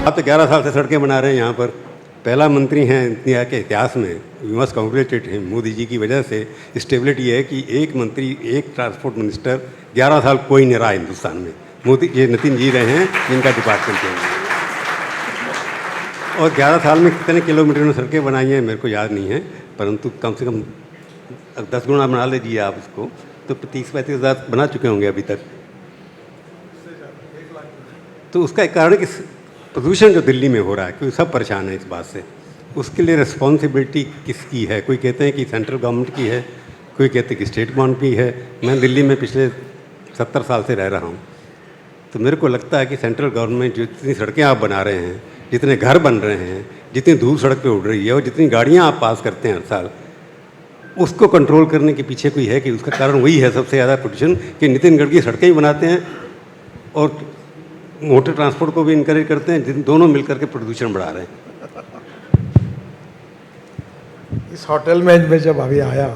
आप तो 11 साल से सड़कें बना रहे हैं यहाँ पर, पहला मंत्री हैं इंडिया के इतिहास में, we must congratulate him. Modi ji की वजह से स्टेबिलिटी है कि एक मंत्री, एक ट्रांसपोर्ट मिनिस्टर 11 साल कोई नहीं रहा हिंदुस्तान में। मोदी, ये नितिन जी रहे हैं जिनका डिपार्टमेंट है। और 11 साल में कितने किलोमीटर में सड़कें बनाई हैं मेरे को याद नहीं है, परंतु कम से कम 10 गुना बना लीजिए आप उसको, तो 30-35 हज़ार बना चुके होंगे अभी तक। तो उसका एक कारण कि प्रदूषण जो दिल्ली में हो रहा है, क्योंकि सब परेशान है इस बात से, उसके लिए रिस्पॉन्सिबिलिटी किसकी है? कोई कहते हैं कि सेंट्रल गवर्नमेंट की है, कोई कहते हैं कि स्टेट गवर्नमेंट की है। मैं दिल्ली में पिछले 70 साल से रह रहा हूँ, तो मेरे को लगता है कि सेंट्रल गवर्नमेंट जो जितनी सड़कें आप बना रहे हैं, जितने घर बन रहे हैं, जितनी धूल सड़क पे उड़ रही है और जितनी गाड़ियाँ आप पास करते हैं हर साल, उसको कंट्रोल करने के पीछे कोई है कि उसका कारण वही है सबसे ज़्यादा पोल्यूशन, कि नितिन गडकरी सड़कें ही बनाते हैं और मोटर ट्रांसपोर्ट को भी इनकरेज करते हैं, जिन दोनों मिलकर के प्रदूषण बढ़ा रहे हैं। इस होटल में मैं जब अभी आया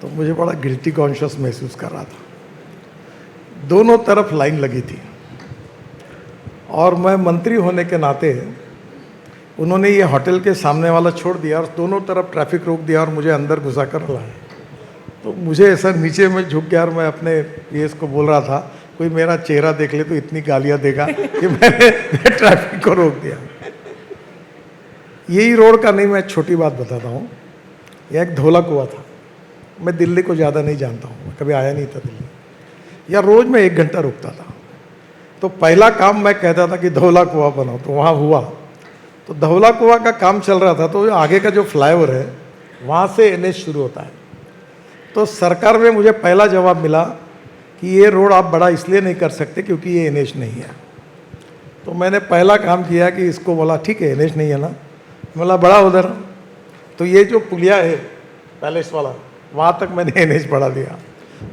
तो मुझे बड़ा गिल्टी कॉन्शियस महसूस कर रहा था। दोनों तरफ लाइन लगी थी और मैं मंत्री होने के नाते उन्होंने ये होटल के सामने वाला छोड़ दिया और दोनों तरफ ट्रैफिक रोक दिया और मुझे अंदर घुसा कर लाया। तो मुझे ऐसा नीचे में झुक गया और मैं अपने ये इसको बोल रहा था, कोई मेरा चेहरा देख ले तो इतनी गालियां देगा कि मैंने ट्रैफिक को रोक दिया। यही रोड का नहीं, मैं छोटी बात बताता हूँ। यह एक धौला कुआं था। मैं दिल्ली को ज़्यादा नहीं जानता हूँ, मैं कभी आया नहीं था दिल्ली। या रोज़ मैं 1 घंटा रुकता था। तो पहला काम मैं कहता था कि धौला कुआं बनाओ, तो वहाँ हुआ। तो धौला कुआं का काम चल रहा था, तो आगे का जो फ्लाईओवर है वहाँ से एनएच शुरू होता है। तो सरकार में मुझे पहला जवाब मिला कि ये रोड आप बड़ा इसलिए नहीं कर सकते क्योंकि ये एनएच नहीं है। तो मैंने पहला काम किया कि इसको बोला ठीक है एनएच नहीं है ना, बोला बड़ा उधर। तो ये जो पुलिया है पैलेस वाला, वहाँ तक मैंने एनएच बढ़ा दिया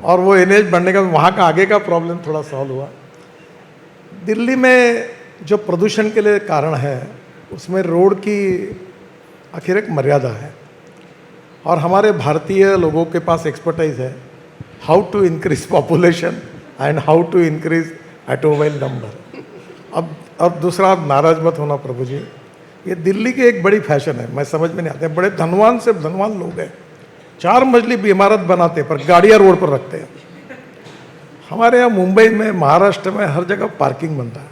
और वो एनएच बढ़ने का वहाँ का आगे का प्रॉब्लम थोड़ा सॉल्व हुआ। दिल्ली में जो प्रदूषण के लिए कारण है उसमें रोड की आखिर एक मर्यादा है और हमारे भारतीय लोगों के पास एक्सपर्टाइज है how to increase population and how to increase automobile number. अब दूसरा, आप नाराज मत होना प्रभु जी, ये दिल्ली की एक बड़ी फैशन है, मैं समझ में नहीं आते। बड़े धनवान से धनवान लोग हैं, 4 मंजिली भी इमारत बनाते पर गाड़ियाँ रोड पर रखते हैं। हमारे यहाँ मुंबई में, महाराष्ट्र में हर जगह पार्किंग बनता है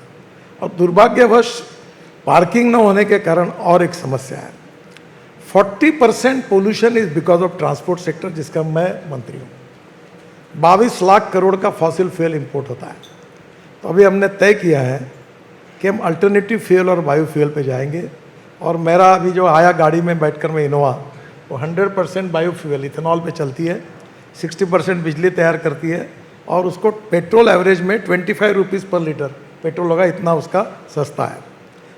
और दुर्भाग्यवश पार्किंग न होने के कारण और एक समस्या है। 40% pollution is because of transport sector, जिसका मैं मंत्री हूँ। 22 लाख करोड़ का फॉसिल फ्यूल इंपोर्ट होता है। तो अभी हमने तय किया है कि हम अल्टरनेटिव फ्यूल और बायोफ्यूल पे जाएंगे और मेरा अभी जो आया गाड़ी में बैठकर मैं इनोवा, वो 100% बायोफ्यूल इथेनॉल पे चलती है, 60% बिजली तैयार करती है और उसको पेट्रोल एवरेज में 25 रुपीज़ पर लीटर पेट्रोल होगा, इतना उसका सस्ता है।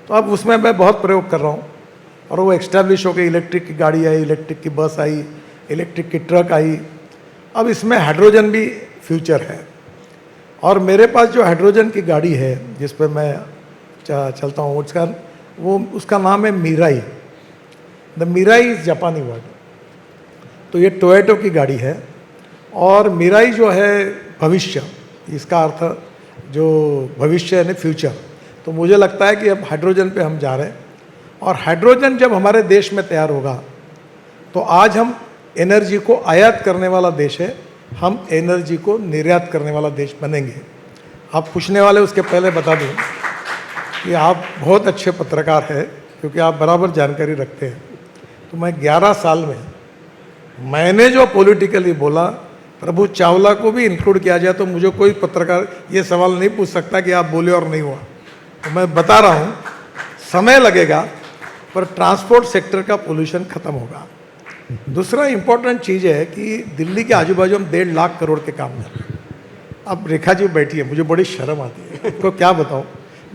तो अब उसमें मैं बहुत प्रयोग कर रहा हूँ और वो एक्स्टैब्लिश हो गई। इलेक्ट्रिक की गाड़ी आई, इलेक्ट्रिक की बस आई, इलेक्ट्रिक की ट्रक आई। अब इसमें हाइड्रोजन भी फ्यूचर है और मेरे पास जो हाइड्रोजन की गाड़ी है जिस पर मैं चलता हूँ, उसका नाम है मीराई। द मीराई इज़ जापानी वर्ड। तो ये टोयोटो की गाड़ी है और मीराई जो है भविष्य, इसका अर्थ जो भविष्य यानी फ्यूचर। तो मुझे लगता है कि अब हाइड्रोजन पे हम जा रहे हैं और हाइड्रोजन जब हमारे देश में तैयार होगा तो आज हम एनर्जी को आयात करने वाला देश है, हम एनर्जी को निर्यात करने वाला देश बनेंगे। आप पूछने वाले उसके पहले बता दूं कि आप बहुत अच्छे पत्रकार हैं क्योंकि आप बराबर जानकारी रखते हैं। तो मैं 11 साल में मैंने जो पॉलिटिकली बोला, प्रभु चावला को भी इंक्लूड किया जाए तो मुझे कोई पत्रकार ये सवाल नहीं पूछ सकता कि आप बोले और नहीं हुआ। तो मैं बता रहा हूँ समय लगेगा पर ट्रांसपोर्ट सेक्टर का पोल्यूशन खत्म होगा। दूसरा इम्पोर्टेंट चीज़ है कि दिल्ली के आजू बाजू हम 1.5 लाख करोड़ के काम कर रहे हैं। अब रेखा जी बैठी है, मुझे बड़ी शर्म आती है, इनको क्या बताऊँ।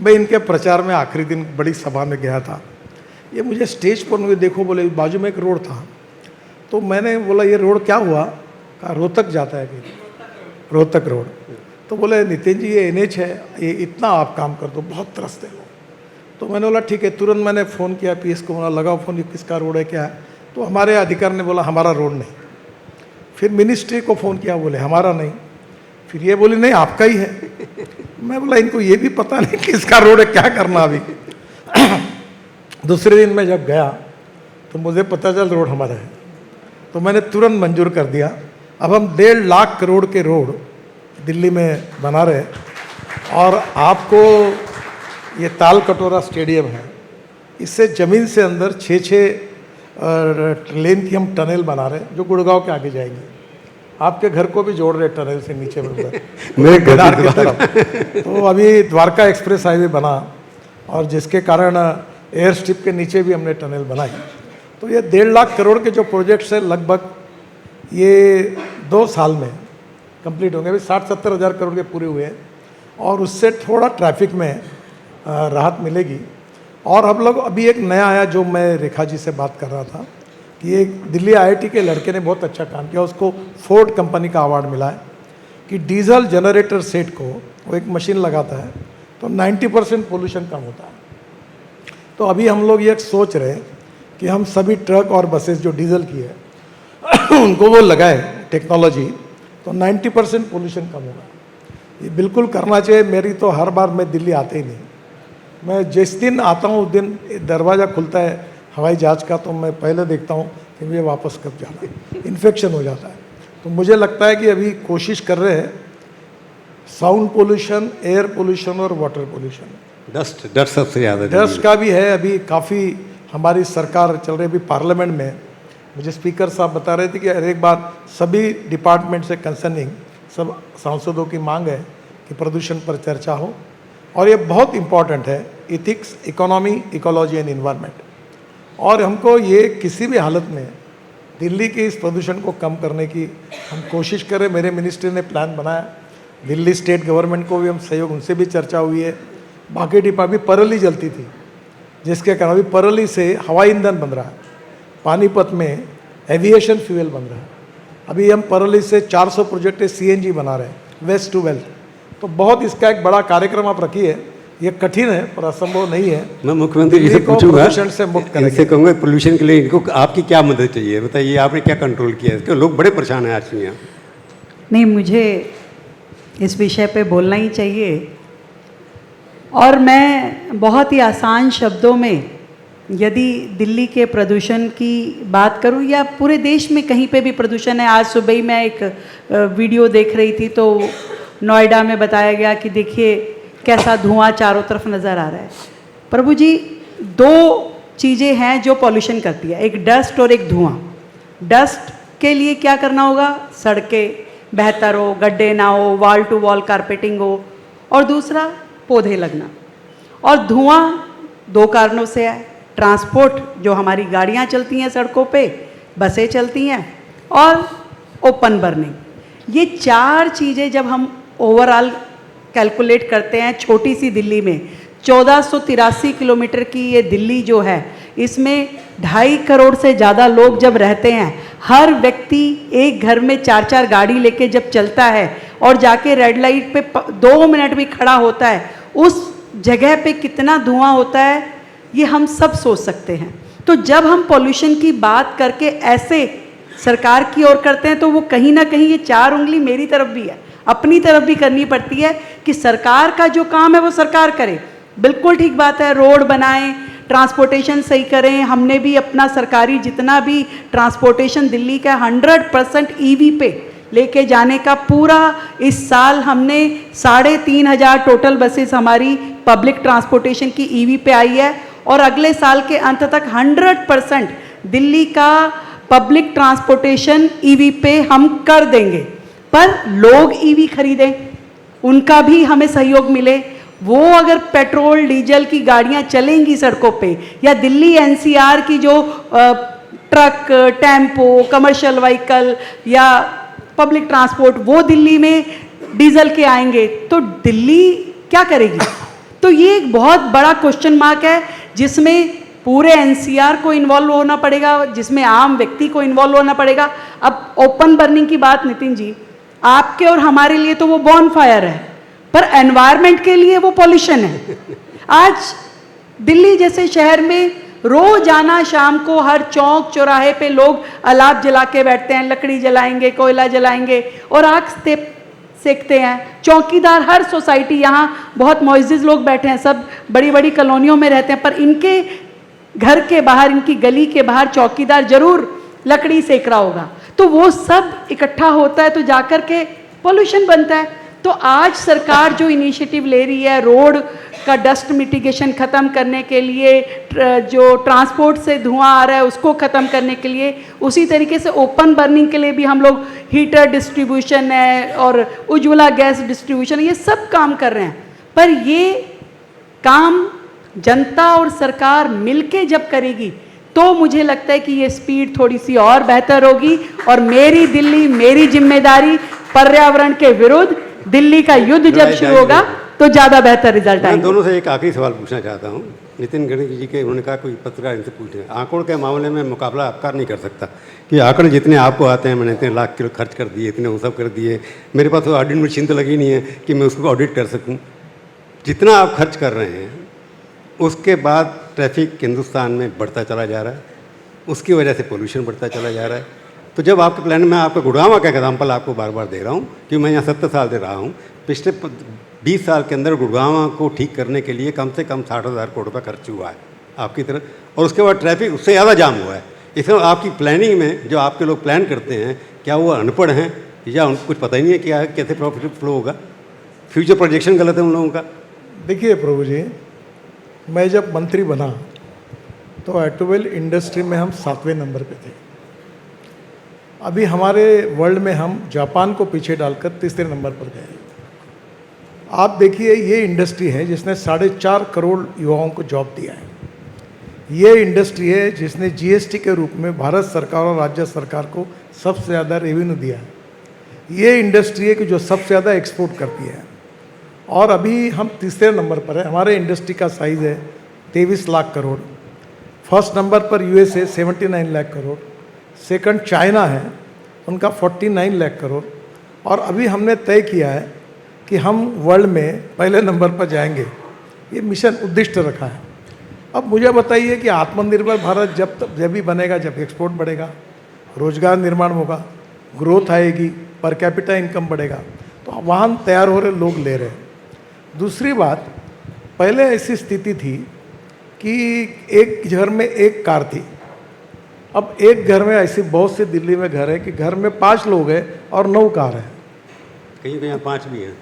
मैं इनके प्रचार में आखिरी दिन बड़ी सभा में गया था, ये मुझे स्टेज पर मुझे देखो बोले बाजू में एक रोड था। तो मैंने बोला ये रोड क्या हुआ? कहा रोहतक जाता है कि रोहतक रोड। तो बोले नितिन जी ये एनएच है, ये इतना आप काम कर दो, बहुत त्रस्त है वो। तो मैंने बोला ठीक है। तुरंत मैंने फ़ोन किया पीएस को, बोला लगाओ फ़ोन, ये किसका रोड है क्या है? तो हमारे अधिकारी ने बोला हमारा रोड नहीं। फिर मिनिस्ट्री को फ़ोन किया, बोले हमारा नहीं। फिर ये बोले नहीं आपका ही है। मैं बोला इनको ये भी पता नहीं किसका रोड है, क्या करना अभी। दूसरे दिन मैं जब गया तो मुझे पता चल रोड हमारा है, तो मैंने तुरंत मंजूर कर दिया। अब हम 1.5 लाख करोड़ के रोड दिल्ली में बना रहे हैं। और आपको ये ताल कटोरा स्टेडियम है, इससे ज़मीन से अंदर 6 लेन की हम टनल बना रहे हैं जो गुड़गांव के आगे जाएंगे। आपके घर को भी जोड़ रहे टनल से नीचे में उधर मेरे घर केदार की तरफ। तो अभी द्वारका एक्सप्रेस हाईवे बना और जिसके कारण एयर स्ट्रिप के नीचे भी हमने टनल बनाई। तो ये 1.5 लाख करोड़ के जो प्रोजेक्ट्स हैं लगभग ये 2 साल में कंप्लीट होंगे। अभी 60-70 हज़ार करोड़ के पूरे हुए हैं और उससे थोड़ा ट्रैफिक में राहत मिलेगी। और हम लोग अभी एक नया आया जो मैं रेखा जी से बात कर रहा था कि एक दिल्ली IIT के लड़के ने बहुत अच्छा काम किया, उसको फोर्ड कंपनी का अवार्ड मिला है कि डीजल जनरेटर सेट को वो एक मशीन लगाता है तो 90% पोल्यूशन कम होता है। तो अभी हम लोग ये सोच रहे हैं कि हम सभी ट्रक और बसेस जो डीजल की है उनको वो लगाए टेक्नोलॉजी, तो 90% पोल्यूशन कम होगा। ये बिल्कुल करना चाहिए। मेरी तो हर बार मैं दिल्ली आते ही नहीं, मैं जिस दिन आता हूँ उस दिन दरवाज़ा खुलता है हवाई जहाज़ का तो मैं पहले देखता हूँ कि मुझे वापस कब जाना है, इन्फेक्शन हो जाता है। तो मुझे लगता है कि अभी कोशिश कर रहे हैं साउंड पोल्यूशन, एयर पोल्यूशन और वाटर पोल्यूशन, डस्ट सबसे ज़्यादा डस्ट का भी है। अभी काफ़ी हमारी सरकार चल रही, अभी पार्लियामेंट में मुझे स्पीकर साहब बता रहे थे कि हर एक बार सभी डिपार्टमेंट से कंसर्निंग सब सांसदों की मांग है कि प्रदूषण पर चर्चा हो। और ये बहुत इम्पॉर्टेंट है, ethics, economy, ecology and environment. और हमको ये किसी भी हालत में दिल्ली के इस प्रदूषण को कम करने की हम कोशिश करें। मेरे मिनिस्ट्री ने प्लान बनाया, दिल्ली स्टेट गवर्नमेंट को भी हम सहयोग, उनसे भी चर्चा हुई है। बाकी डिपा भी परली जलती थी जिसके कारण अभी परली से हवाई ईंधन बन रहा है, पानीपत में एविएशन फ्यूल बन रहा है। अभी हम परली से 400 प्रोजेक्ट CNG बना रहे हैं, वेस्ट टू वेल्थ। तो बहुत इसका एक बड़ा कार्यक्रम आप रखिए। ये कठिन है पर असंभव नहीं है। मैं मुख्यमंत्री जी से पूछूंगा, प्रदूषण से मुक्त करेंगे। इनसे कहूँगा पोल्यूशन के लिए इनको आपकी क्या मदद चाहिए, बताइए आपने क्या कंट्रोल किया है, क्यों लोग बड़े परेशान हैं आज के यहाँ। नहीं, मुझे इस विषय पे बोलना ही चाहिए और मैं बहुत ही आसान शब्दों में यदि दिल्ली के प्रदूषण की बात करूं या पूरे देश में कहीं पे भी प्रदूषण है। आज सुबह ही मैं एक वीडियो देख रही थी तो नोएडा में बताया गया कि देखिए कैसा धुआं चारों तरफ नज़र आ रहा है। प्रभु जी, 2 चीज़ें हैं जो पॉल्यूशन करती है, एक डस्ट और एक धुआं। डस्ट के लिए क्या करना होगा, सड़कें बेहतर हो, गड्ढे ना हो, वॉल टू वॉल कारपेटिंग हो, और दूसरा पौधे लगना। और धुआं 2 कारणों से है, ट्रांसपोर्ट जो हमारी गाड़ियाँ चलती हैं सड़कों पे, बसें चलती हैं, और ओपन बर्निंग। ये 4 चीज़ें जब हम ओवरऑल कैलकुलेट करते हैं, छोटी सी दिल्ली में 1483 किलोमीटर की ये दिल्ली जो है, इसमें 2.5 करोड़ से ज़्यादा लोग जब रहते हैं, हर व्यक्ति एक घर में 4-4 गाड़ी लेके जब चलता है और जाके रेड लाइट पे 2 मिनट भी खड़ा होता है, उस जगह पे कितना धुआं होता है ये हम सब सोच सकते हैं। तो जब हम पॉल्यूशन की बात करके ऐसे सरकार की ओर करते हैं तो वो कहीं ना कहीं ये 4 उंगली मेरी तरफ भी है, अपनी तरफ भी करनी पड़ती है कि सरकार का जो काम है वो सरकार करे। बिल्कुल ठीक बात है, रोड बनाएं, ट्रांसपोर्टेशन सही करें। हमने भी अपना सरकारी जितना भी ट्रांसपोर्टेशन दिल्ली का 100% EV पे लेके जाने का पूरा इस साल हमने 3,500 टोटल बसेस हमारी पब्लिक ट्रांसपोर्टेशन की EV पे आई है और अगले साल के अंत तक 100% दिल्ली का पब्लिक ट्रांसपोर्टेशन EV पे हम कर देंगे। पर लोग EV खरीदें, उनका भी हमें सहयोग मिले। वो अगर पेट्रोल डीजल की गाड़ियां चलेंगी सड़कों पे, या दिल्ली NCR की जो ट्रक, टेम्पो, कमर्शियल व्हीकल या पब्लिक ट्रांसपोर्ट वो दिल्ली में डीजल के आएंगे तो दिल्ली क्या करेगी? तो ये एक बहुत बड़ा क्वेश्चन मार्क है जिसमें पूरे NCR को इन्वॉल्व होना पड़ेगा, जिसमें आम व्यक्ति को इन्वॉल्व होना पड़ेगा। अब ओपन बर्निंग की बात नितिन जी, आपके और हमारे लिए तो वो बॉन फायर है, पर एनवायरनमेंट के लिए वो पॉल्यूशन है। आज दिल्ली जैसे शहर में रोजाना शाम को हर चौक चौराहे पे लोग अलाव जला के बैठते हैं, लकड़ी जलाएंगे, कोयला जलाएंगे और आग सेकते हैं। चौकीदार हर सोसाइटी, यहाँ बहुत मौजूद लोग बैठे हैं, सब बड़ी बड़ी कॉलोनियों में रहते हैं, पर इनके घर के बाहर, इनकी गली के बाहर चौकीदार जरूर लकड़ी सेक रहा होगा, तो वो सब इकट्ठा होता है तो जाकर के पोल्यूशन बनता है। तो आज सरकार जो इनिशिएटिव ले रही है रोड का डस्ट मिटिगेशन ख़त्म करने के लिए, जो ट्रांसपोर्ट से धुआं आ रहा है उसको ख़त्म करने के लिए, उसी तरीके से ओपन बर्निंग के लिए भी हम लोग हीटर डिस्ट्रीब्यूशन है और उज्ज्वला गैस डिस्ट्रीब्यूशन, ये सब काम कर रहे हैं। पर ये काम जनता और सरकार मिलके जब करेगी तो मुझे लगता है कि ये स्पीड थोड़ी सी और बेहतर होगी, और मेरी दिल्ली मेरी जिम्मेदारी पर्यावरण के विरुद्ध दिल्ली का युद्ध जब शुरू होगा तो ज़्यादा बेहतर रिजल्ट मैं आएंगे। दोनों से एक आखिरी सवाल पूछना चाहता हूँ। नितिन गडकरी जी के, उन्होंने कहा कोई पत्रकार इनसे पूछे, आंकड़ों के मामले में मुकाबला आपका नहीं कर सकता कि आंकड़े जितने आपको आते हैं, मैंने इतने लाख किलो खर्च कर दिए, इतने वो सब कर दिए, मेरे पास तो ऑडिट मशीन तो लगी नहीं है कि मैं उसको ऑडिट कर सकूँ। जितना आप खर्च कर रहे हैं उसके बाद ट्रैफिक हिंदुस्तान में बढ़ता चला जा रहा है, उसकी वजह से पोल्यूशन बढ़ता चला जा रहा है। तो जब आपके प्लान में, आपका गुड़गांव का एग्जाम्पल आपको बार बार दे रहा हूँ कि मैं यहाँ 70 साल से रहा हूँ, पिछले 20 साल के अंदर गुड़गांव को ठीक करने के लिए कम से कम 60,000 करोड़ रुपये खर्च हुआ है आपकी तरफ, और उसके बाद ट्रैफिक उससे ज़्यादा जाम हुआ है। इसमें आपकी प्लानिंग में जो आपके लोग प्लान करते हैं, क्या वो अनपढ़ हैं या उनको कुछ पता ही नहीं है क्या कैसे प्रॉफिट फ्लो होगा? फ्यूचर प्रोजेक्शन गलत है उन लोगों का। देखिए प्रभु जी, मैं जब मंत्री बना तो ऑटोमोबाइल इंडस्ट्री में हम 7वें नंबर पे थे। अभी हमारे वर्ल्ड में हम जापान को पीछे डालकर 3रे नंबर पर गए। आप देखिए, ये इंडस्ट्री है जिसने 4.5 करोड़ युवाओं को जॉब दिया है। ये इंडस्ट्री है जिसने जीएसटी के रूप में भारत सरकार और राज्य सरकार को सबसे ज़्यादा रेवेन्यू दिया है। ये इंडस्ट्री है कि जो सबसे ज़्यादा एक्सपोर्ट करती है, और अभी हम 3रे नंबर पर है। हमारे इंडस्ट्री का साइज़ है 23 लाख करोड़। फर्स्ट नंबर पर USA 79 lakh crore, second China है, उनका 49 लाख करोड़, और अभी हमने तय किया है कि हम वर्ल्ड में पहले नंबर पर जाएंगे। ये मिशन उद्दिष्ट रखा है। अब मुझे बताइए कि आत्मनिर्भर भारत जब भी बनेगा, जब एक्सपोर्ट बढ़ेगा, रोजगार निर्माण होगा, ग्रोथ आएगी, पर कैपिटा इनकम बढ़ेगा, तो वाहन तैयार हो रहे, लोग ले रहे हैं। दूसरी बात, पहले ऐसी स्थिति थी कि एक घर में एक कार थी। अब एक घर में ऐसी बहुत सी दिल्ली में घर है कि घर में 5 लोग हैं और 9 कार है, कहीं कहीं 5 भी हैं,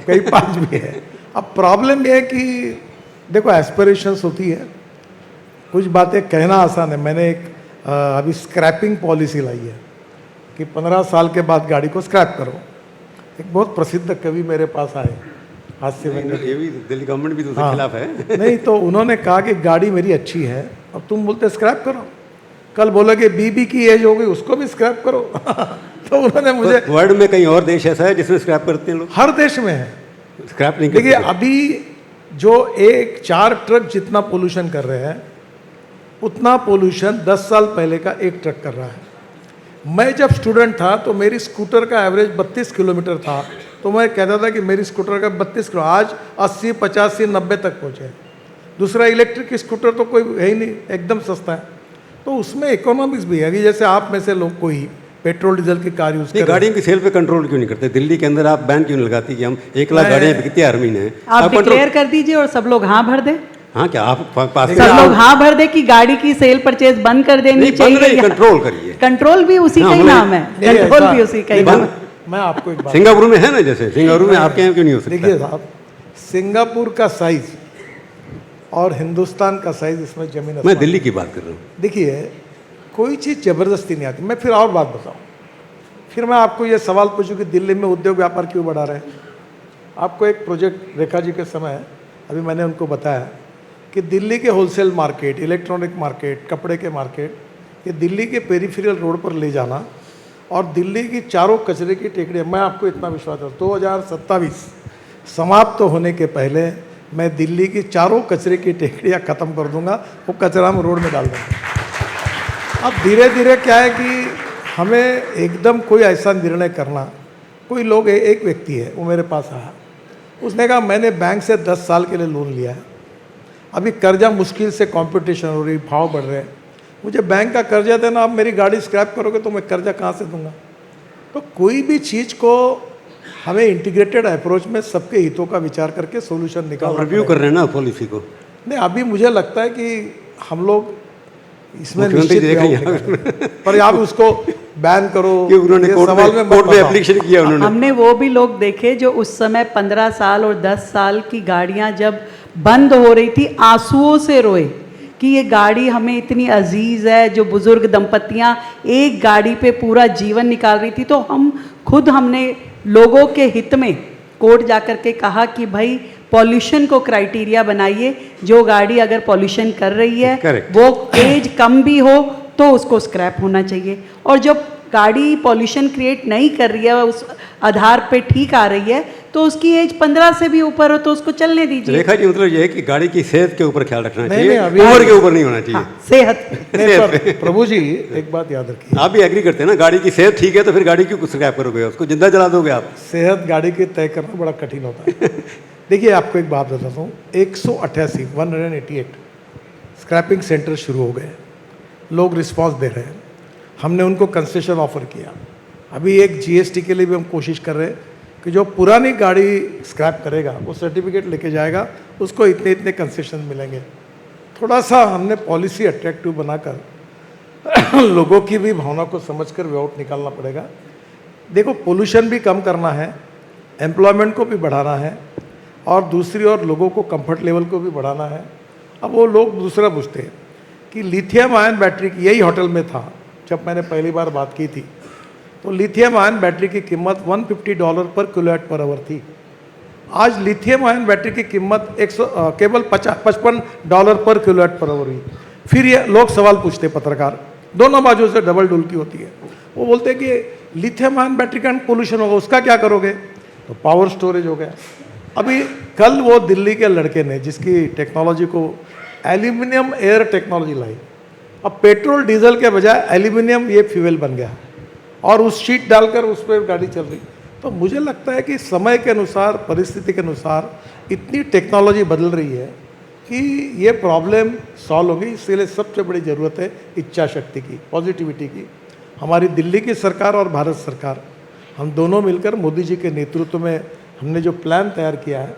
कई 5 भी है। अब प्रॉब्लम यह है कि देखो, एस्पिरेशंस होती है, कुछ बातें कहना आसान है। मैंने एक अभी स्क्रैपिंग पॉलिसी लाई है कि 15 साल के बाद गाड़ी को स्क्रैप करो। एक बहुत प्रसिद्ध कवि मेरे पास आए, हास्य व्यंग्य। ये भी दिल्ली गवर्नमेंट भी तो उसके खिलाफ है। नहीं, तो उन्होंने कहा कि गाड़ी मेरी अच्छी है, अब तुम बोलते स्क्रैप करो। कल बोला कि बीबी की एज हो गई, उसको भी स्क्रैप करो। तो उन्होंने मुझे, वर्ल्ड में कहीं और देश ऐसा है जिसमें स्क्रैप करते हैं लोग? हर देश में है, स्क्रैप नहीं करते। देखिए अभी जो 4 ट्रक जितना पोल्यूशन कर रहे हैं, उतना पोल्यूशन 10 साल पहले का 1 ट्रक कर रहा है। मैं जब स्टूडेंट था तो मेरी स्कूटर का एवरेज 32 किलोमीटर था, तो मैं कहता था कि मेरी स्कूटर का 32 किलो, आज 80, 85, 90 तक पहुँचे। दूसरा, इलेक्ट्रिक स्कूटर तो कोई है ही नहीं, एकदम सस्ता है। तो उसमें इकोनॉमिक्स भी है कि जैसे आप में से लोग कोई पेट्रोल डीजल की कार यूज कर, गाड़ियों की सेल पे कंट्रोल क्यों नहीं करते? दिल्ली के अंदर आप बैन क्यों नहीं लगाती कि हम 1 लाख गाड़ियाँ बिकती है हर महीने? आप डिक्लेयर कर दीजिए और सब लोग हाँ भर दे। हाँ, क्या आप पास सब लोग हाँ भर दे कि गाड़ी की सेल परचेज बंद कर देनी चाहिए। कंट्रोल करिए। कंट्रोल भी उसी का ही नाम है, कंट्रोल भी उसी का ही नाम है। मैं आपको एक बात, सिंगापुर में है ना, जैसे सिंगापुर में आपके यहाँ क्यों नहीं हो सकता? देखिए साहब, सिंगापुर का साइज और हिंदुस्तान का साइज, इसमें जमीन मैं आसमान। दिल्ली की बात कर रहा हूँ। देखिए, कोई चीज़ ज़बरदस्ती नहीं आती। मैं फिर और बात बताऊँ, फिर मैं आपको ये सवाल पूछूं कि दिल्ली में उद्योग व्यापार क्यों बढ़ा रहे हैं। आपको एक प्रोजेक्ट रेखा जी के समय अभी मैंने उनको बताया कि दिल्ली के होलसेल मार्केट, इलेक्ट्रॉनिक मार्केट, कपड़े के मार्केट, ये दिल्ली के पेरिफेरल रोड पर ले जाना, और दिल्ली की चारों कचरे की टेकड़ियाँ, मैं आपको इतना विश्वास है 2027 समाप्त होने के पहले मैं दिल्ली की चारों कचरे की टेकड़ियाँ ख़त्म कर दूंगा, वो कचरा हम रोड में डाल दूँगा। अब धीरे धीरे क्या है कि हमें एकदम कोई ऐसा निर्णय करना, कोई लोग, एक व्यक्ति है वो मेरे पास आया, उसने कहा मैंने बैंक से 10 साल के लिए लोन लिया है, अभी कर्जा मुश्किल से कंपटीशन हो रही, भाव बढ़ रहे हैं, मुझे बैंक का कर्जा देना, आप मेरी गाड़ी स्क्रैप करोगे तो मैं कर्जा कहाँ से दूंगा? तो कोई भी चीज़ को हमें इंटीग्रेटेड अप्रोच में सबके हितों का विचार करके सोल्यूशन आप निकालना रिव्यू पड़ेगा। कर रहे हैं ना पॉलिसी को। नहीं, अभी मुझे लगता है कि हम लोग इसमें मुख्यमंत्री निश्चित देखा व्याप यहाँ निकालेंगे। पर आप उसको बैन करो, कि उन्होंने ये कोर्ट सवाल में में मत बताओ। एप्लीकेशन किया उन्होंने। हमने वो भी लोग देखे जो उस समय 15 साल और 10 साल की गाड़ियां जब बंद हो रही थी आंसुओं से रोए कि ये गाड़ी हमें इतनी अजीज़ है, जो बुज़ुर्ग दंपतियां एक गाड़ी पे पूरा जीवन निकाल रही थी। तो हमने लोगों के हित में कोर्ट जाकर के कहा कि भाई पॉल्यूशन को क्राइटेरिया बनाइए, जो गाड़ी अगर पॉल्यूशन कर रही है Correct. वो एज कम भी हो तो उसको स्क्रैप होना चाहिए, और जब गाड़ी पॉल्यूशन क्रिएट नहीं कर रही है, उस आधार पे ठीक आ रही है, तो उसकी एज 15 से भी ऊपर हो तो उसको चलने दीजिए। रेखा जी, मतलब ये है कि गाड़ी की सेहत के ऊपर ख्याल रखना नहीं, चाहिए, नहीं, अभी- उम्र के ऊपर नहीं होना चाहिए। हाँ, सेहत पे। नहीं, पर प्रभु जी एक बात याद रखिए, आप भी एग्री करते हैं ना, गाड़ी की सेहत ठीक है तो फिर गाड़ी क्यों स्क्रैप करोगे, उसको जिंदा जला दोगे आप। सेहत गाड़ी की तय करना बड़ा कठिन होता है। देखिए आपको एक बात बताता हूँ, 188 स्क्रैपिंग सेंटर शुरू हो गए, लोग रिस्पांस दे रहे हैं, हमने उनको कंसेशन ऑफर किया। अभी एक जीएसटी के लिए भी हम कोशिश कर रहे हैं कि जो पुरानी गाड़ी स्क्रैप करेगा वो सर्टिफिकेट लेके जाएगा, उसको इतने इतने कंसेशन मिलेंगे। थोड़ा सा हमने पॉलिसी अट्रैक्टिव बनाकर लोगों की भी भावना को समझकर वे आउट निकालना पड़ेगा। देखो, पोल्यूशन भी कम करना है, एम्प्लॉयमेंट को भी बढ़ाना है, और दूसरी ओर लोगों को कंफर्ट लेवल को भी बढ़ाना है। अब वो लोग दूसरा पूछते हैं कि लिथियम आयन बैटरी की, यही होटल में था जब मैंने पहली बार बात की थी, तो लिथियम आयन बैटरी की कीमत $150 पर किलोवाट/आवर थी। आज लिथियम आयन बैटरी की कीमत केवल $55 पर किलोवाट/आवर हुई। फिर ये लोग सवाल पूछते, पत्रकार, दोनों बाजू से डबल डुल की होती है। वो बोलते हैं कि लिथियम आयन बैटरी का पोल्यूशन होगा, उसका क्या करोगे? तो पावर स्टोरेज हो गया। अभी कल वो दिल्ली के लड़के ने जिसकी टेक्नोलॉजी को एल्यूमिनियम एयर टेक्नोलॉजी लाई, अब पेट्रोल डीजल के बजाय एल्यूमिनियम ये फ्यूल बन गया, और उस शीट डालकर उस पर गाड़ी चल रही। तो मुझे लगता है कि समय के अनुसार, परिस्थिति के अनुसार इतनी टेक्नोलॉजी बदल रही है कि ये प्रॉब्लम सॉल्व होगी। इसलिए सबसे बड़ी ज़रूरत है इच्छा शक्ति की, पॉजिटिविटी की। हमारी दिल्ली की सरकार और भारत सरकार, हम दोनों मिलकर मोदी जी के नेतृत्व में हमने जो प्लान तैयार किया है,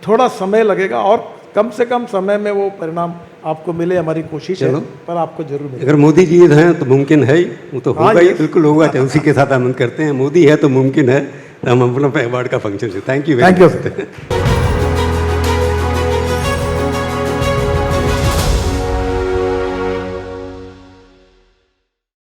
थोड़ा समय लगेगा और कम से कम समय में वो परिणाम आपको मिले, हमारी कोशिश है, पर आपको जरूर मिले। अगर मोदी जी हैं तो मुमकिन है ही, वो तो हाँ, होगा ही, ये- बिल्कुल होगा। तो उसी के साथ आनंद करते हैं, मोदी है तो मुमकिन है। तो हम अपना अवार्ड का फंक्शन से thank you thank you sir.